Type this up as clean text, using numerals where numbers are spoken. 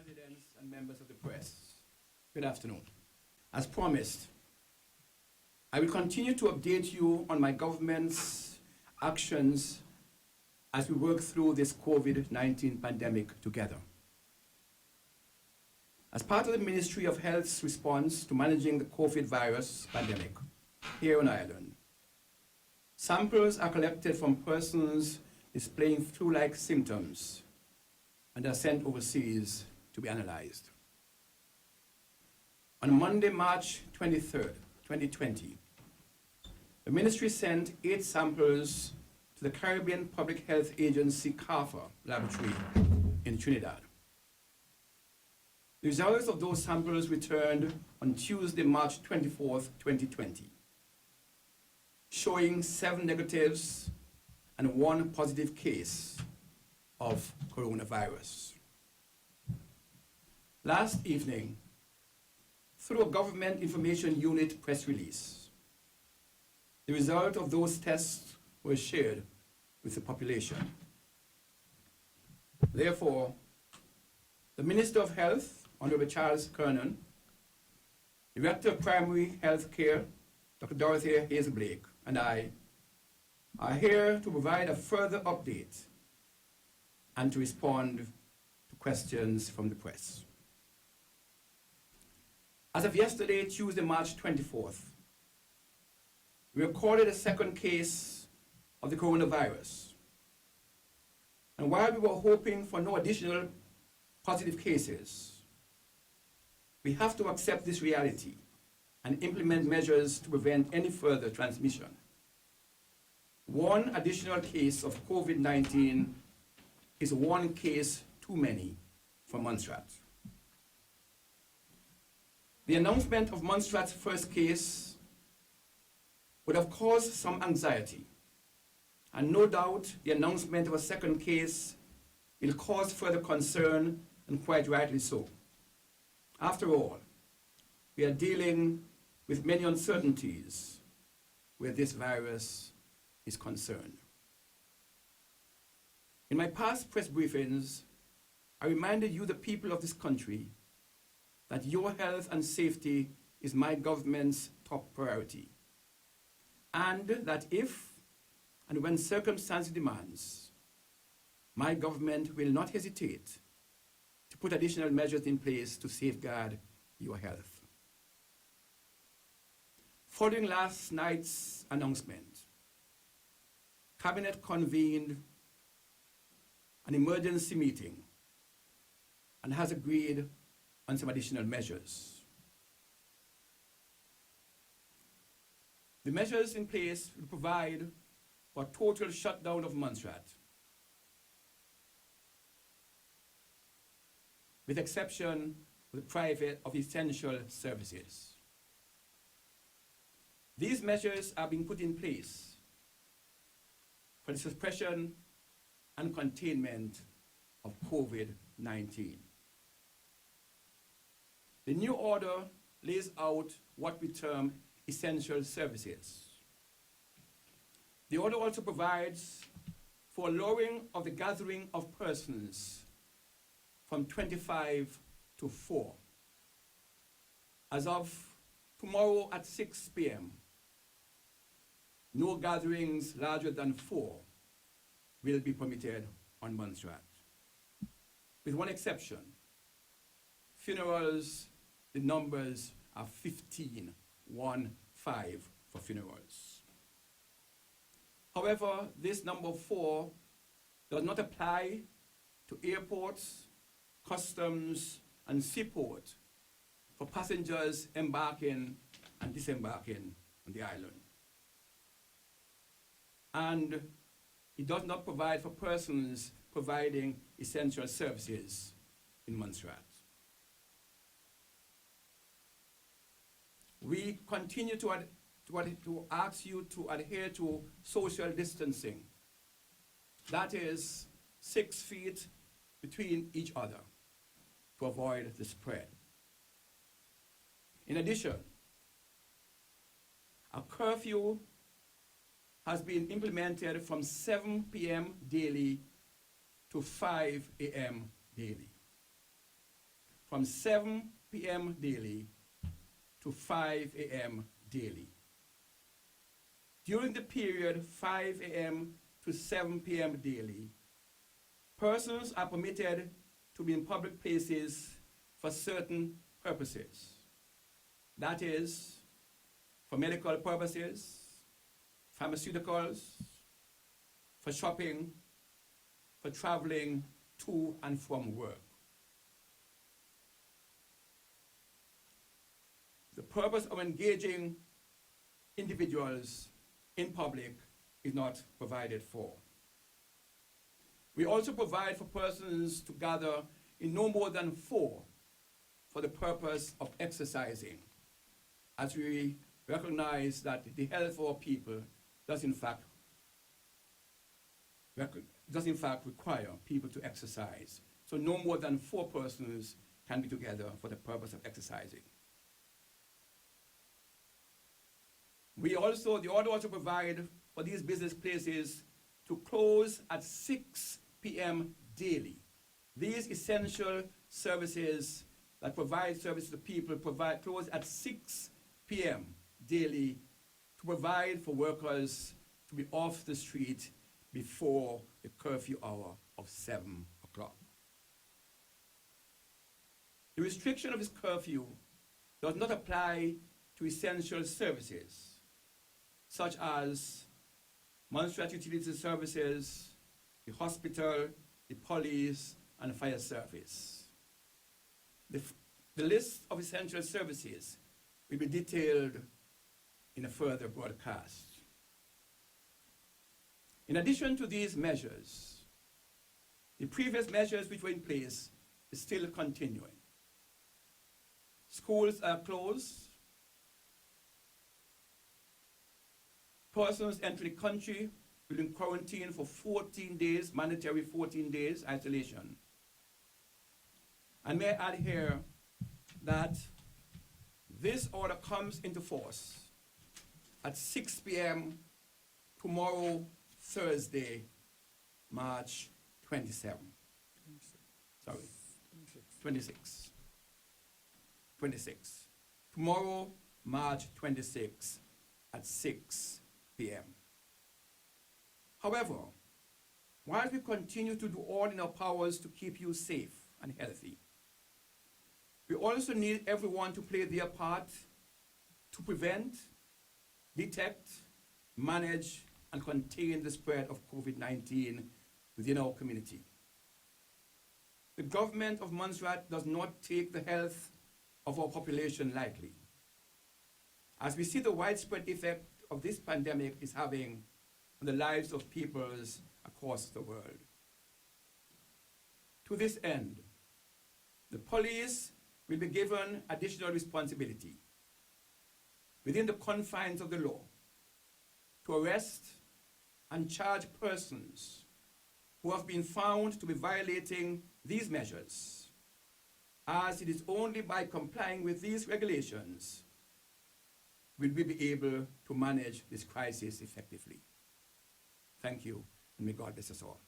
candidates and members of the press. Good afternoon. As promised, I will continue to update you on my government's actions as we work through this COVID-19 pandemic together. As part of the Ministry of Health's response to managing the COVID virus pandemic here on Ireland, samples are collected from persons displaying flu-like symptoms and are sent overseas to be analyzed. On Monday, March 23rd, 2020, the ministry sent 8 samples to the Caribbean Public Health Agency CARPHA laboratory in Trinidad. The results of those samples returned on Tuesday, March 24th, 2020, showing 7 negatives and 1 positive case of coronavirus. Last evening, through a Government Information Unit press release, the result of those tests were shared with the population. Therefore, the Minister of Health, Honorable Charles Kernan, Director of Primary Health Care, Dr. Dorothea Hazel-Blake, and I are here to provide a further update and to respond to questions from the press. As of yesterday, Tuesday, March 24th, we recorded a second case of the coronavirus. And while we were hoping for no additional positive cases, we have to accept this reality and implement measures to prevent any further transmission. 1 additional case of COVID-19 is 1 case too many for Montserrat. The announcement of Montserrat's first case would have caused some anxiety, and no doubt the announcement of a second case will cause further concern, and quite rightly so. After all, we are dealing with many uncertainties where this virus is concerned. In my past press briefings, I reminded you, the people of this country, that your health and safety is my government's top priority, and that if and when circumstance demands, my government will not hesitate to put additional measures in place to safeguard your health. Following last night's announcement, Cabinet convened an emergency meeting and has agreed on some additional measures. The measures in place will provide for a total shutdown of Montserrat, with exception of the private of essential services. These measures are being put in place for the suppression and containment of COVID-19. The new order lays out what we term essential services. The order also provides for lowering of the gathering of persons from 25 to 4. As of tomorrow at 6 p.m., no gatherings larger than 4 will be permitted on Montserrat, with one exception. Funerals, the numbers are 15 for funerals. However, this number 4 does not apply to airports, customs, and seaport for passengers embarking and disembarking on the island. And it does not provide for persons providing essential services in Montserrat. We continue to ask you to adhere to social distancing. That is 6 feet between each other to avoid the spread. In addition, a curfew has been implemented from 7 p.m. daily to 5 a.m. daily. from 7 p.m. daily to 5 a.m. daily. During the period 5 a.m. to 7 p.m. daily, persons are permitted to be in public places for certain purposes. That is, for medical purposes, pharmaceuticals, for shopping, for traveling to and from work. The purpose of engaging individuals in public is not provided for. We also provide for persons to gather in no more than 4 for the purpose of exercising, as we recognize that the health of our people does in fact require people to exercise. So no more than 4 persons can be together for the purpose of exercising. The order also provide for these business places to close at 6 p.m. daily. These essential services that provide service to people close at 6 p.m. daily to provide for workers to be off the street before the curfew hour of 7 o'clock. The restriction of this curfew does not apply to essential services such as Montserrat Utility Services, the hospital, the police, and fire service. The list of essential services will be detailed in a further broadcast. In addition to these measures, the previous measures which were in place is still continuing. Schools are closed. Persons entering the country will be in quarantine for 14 days, mandatory 14 days isolation. And may I add here that this order comes into force at 6 p.m. tomorrow, Thursday, March 27. 26. Tomorrow, March 26 at 6 p.m. However, while we continue to do all in our powers to keep you safe and healthy, we also need everyone to play their part to prevent, detect, manage, and contain the spread of COVID-19 within our community. The government of Montserrat does not take the health of our population lightly, as we see the widespread effect of this pandemic is having on the lives of peoples across the world. To this end, the police will be given additional responsibility within the confines of the law to arrest and charge persons who have been found to be violating these measures, as it is only by complying with these regulations will we be able to manage this crisis effectively. Thank you, and may God bless us all.